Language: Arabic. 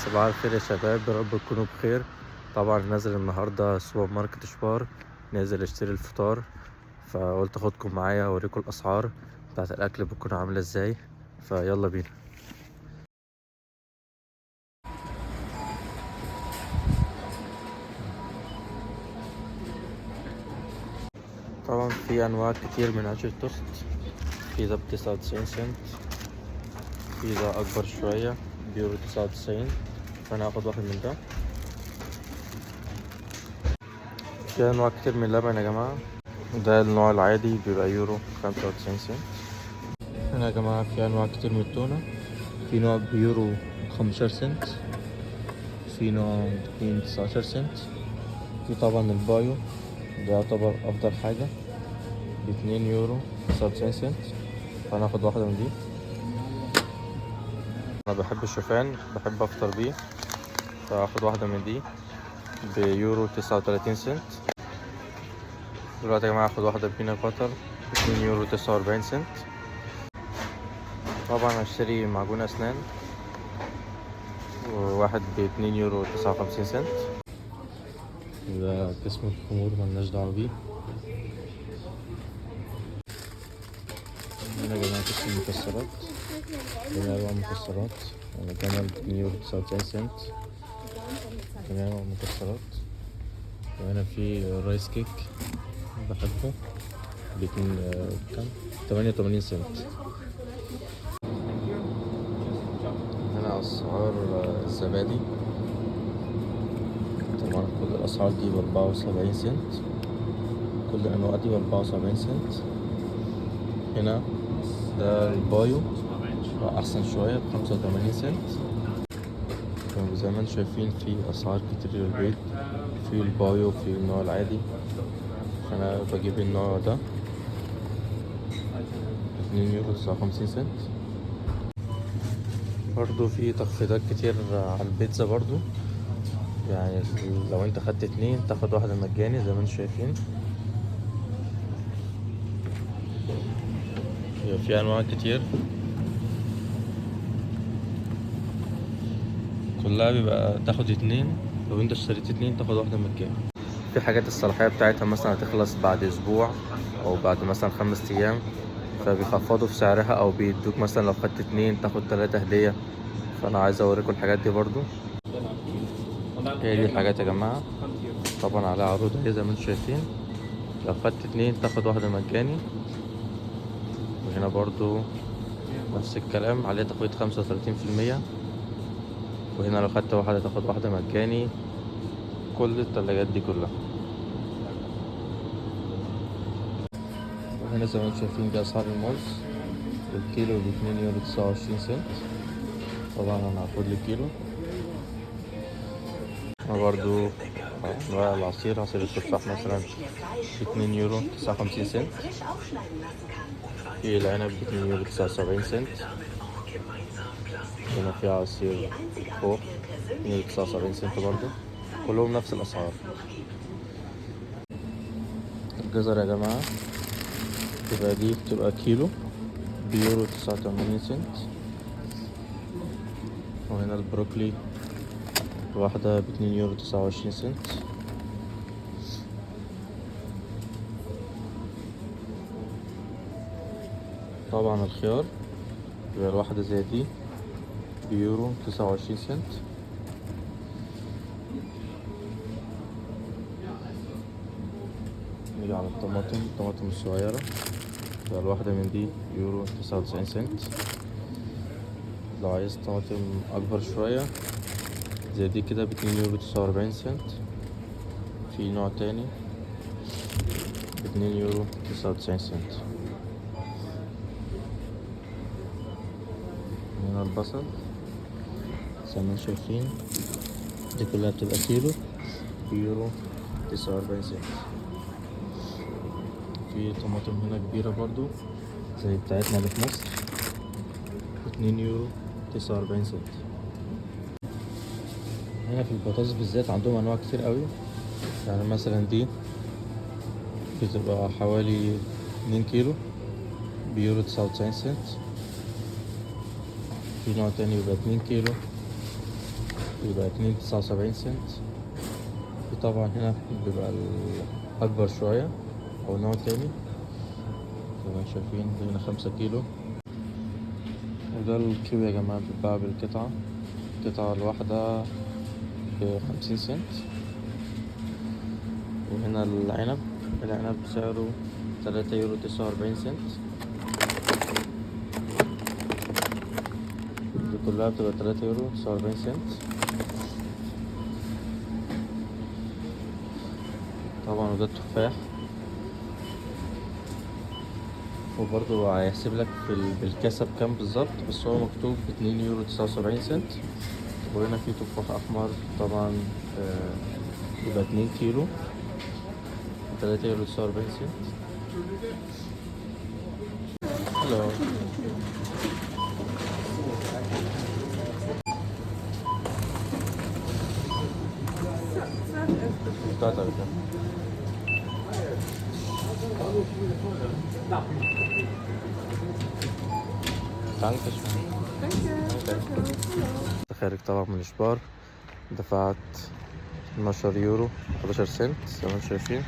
صباح الخير يا شباب، يا رب تكونوا بخير. طبعا نازل النهارده سوبر ماركت شبار، نازل اشتري الفطار، فقلت اخدكم معايا اوريكم الاسعار بتاعت الاكل بتكون عامله ازاي. فيلا بينا. طبعا في انواع كتير من عيش التوست. في ده ب99 سنت، في ده اكبر شويه بيورو 99، فانا هاخد واحد من ده. في انواع كتير من اللبن يا جماعه. ده النوع العادي بيبقى يورو 95 سنت. هنا يا جماعه في انواع كتير من التونه. في نوع بيورو 15 سنت، في نوع ب19 سنت. في طبعا البايو، ده يعتبر افضل حاجه، ب2 يورو 99 سنت، فانا هاخد واحده من دي. انا بحب الشوفان، بحب افطر بيه، فهاخد واحده من دي بيورو 39 سنت. دلوقتي يا جماعه هاخد واحده بينا باتر ب2 يورو 49 سنت. طبعا هشتري معجون اسنان، وواحد ب2 يورو 59 سنت. ده قسم الخمور ملناش دعوه بيه. هنا يا جماعه قسم المكسرات، هنا انواع مكسرات، يعني جمل ب2 يورو 99 سنت، هنا انواع مكسرات. وهنا في رايس كيك بحبه باتنين كام 88 سنت. هنا اسعار الزبادي. طبعا كل الاسعار دي ب74 سنت، كل الانواع دي ب74 سنت. هنا ده البايو احسن شويه ب85 سنت. زي ما انتم شايفين في اسعار كتير للبيض، في البايو في النوع العادي، فانا بجيب النوع ده 2 يورو 59 سنت. برضو في تخفيضات كتير على البيتزا برضو، يعني لو انت خدت 2 تاخد واحدة مجاني زي ما انتم شايفين. في انواع كتير، كلها بيبقى تاخد 2، لو انت اشتريت 2 تاخد واحدة مجاني. في حاجات الصلاحية بتاعتها مثلا هتخلص بعد اسبوع او بعد مثلا 5 ايام، فبيخفضوا في سعرها او بيدوك مثلا لو خدت 2 تاخد 3 هدية. فانا عايز اوريكم الحاجات دي برضو. هي دي الحاجات يا جماعة، طبعا عليها عروض اهي زي ما انتم شايفين. لو خدت 2 تاخد واحدة مجاني، وهنا برضو نفس الكلام عليه تخفيض 35%. وهنا لو خدت واحدة تاخد واحدة مجاني. كل التلاجات دي كلها. وهنا زي ما انتم شايفين دي أسعار الموز، الكيلو ب2 يورو 29 سنت. طبعا أنا هاخد لي كيلو. وبرضو أنواع العصير، عصير التفاح مثلا ب2 يورو 59 سنت. في العنب ب2 يورو 79 سنت. هنا في عصير خوخ 2 يورو 79 سنت برضو، كلهم نفس الأسعار. الجزر يا جماعة بتبقى كيلو بيورو 89 سنت. وهنا البروكلي واحدة ب2 يورو 29 سنت. طبعا الخيار بيبقى الواحدة زي دي بيورو 29 سنت. نيجي على الطماطم الصغيرة، بيبقى الواحدة من دي يورو 99 سنت. لو عايز طماطم أكبر شوية زي دي كده ب2 يورو 49 سنت. في نوع تاني ب2 يورو 99 سنت. هنا البصل زي ما انتم شايفين دي كلها بتبقى كيلو بيورو 49 سنت. في طماطم هنا كبيرة برضو زي بتاعتنا اللي في مصر ب2 يورو 49 سنت. هنا في البطاطس بالذات عندهم أنواع كتير قوي، يعني مثلا دي بتبقى حوالي 2 كيلو بيورو 99 سنت. في نوع تاني بيبقى 2 كيلو يبقى 2.79 سنت. في طبعا هنا بيبقى الأكبر شوية أو نوع تاني زي ما شايفين. هنا 5 كيلو. وده الكيوي يا جماعة بيتباع بالقطعة، القطعة الواحدة ب50 سنت. وهنا العنب سعره 3.49 يورو. دي كلها بتبقى 3.49 يورو. طبعا وده التفاح، وبرضه هيحسب لك بالكاسة بكام بالظبط، بس هو مكتوب 2.79 يورو. وهنا في تفاح أحمر طبعا يبقى 2 كيلو 3.49 يورو. هلو. بتاعتك ده. Danke schön. خارج طبعا من الإشبار، دفعت 12 يورو 11 سنت زي ما انتم شايفين.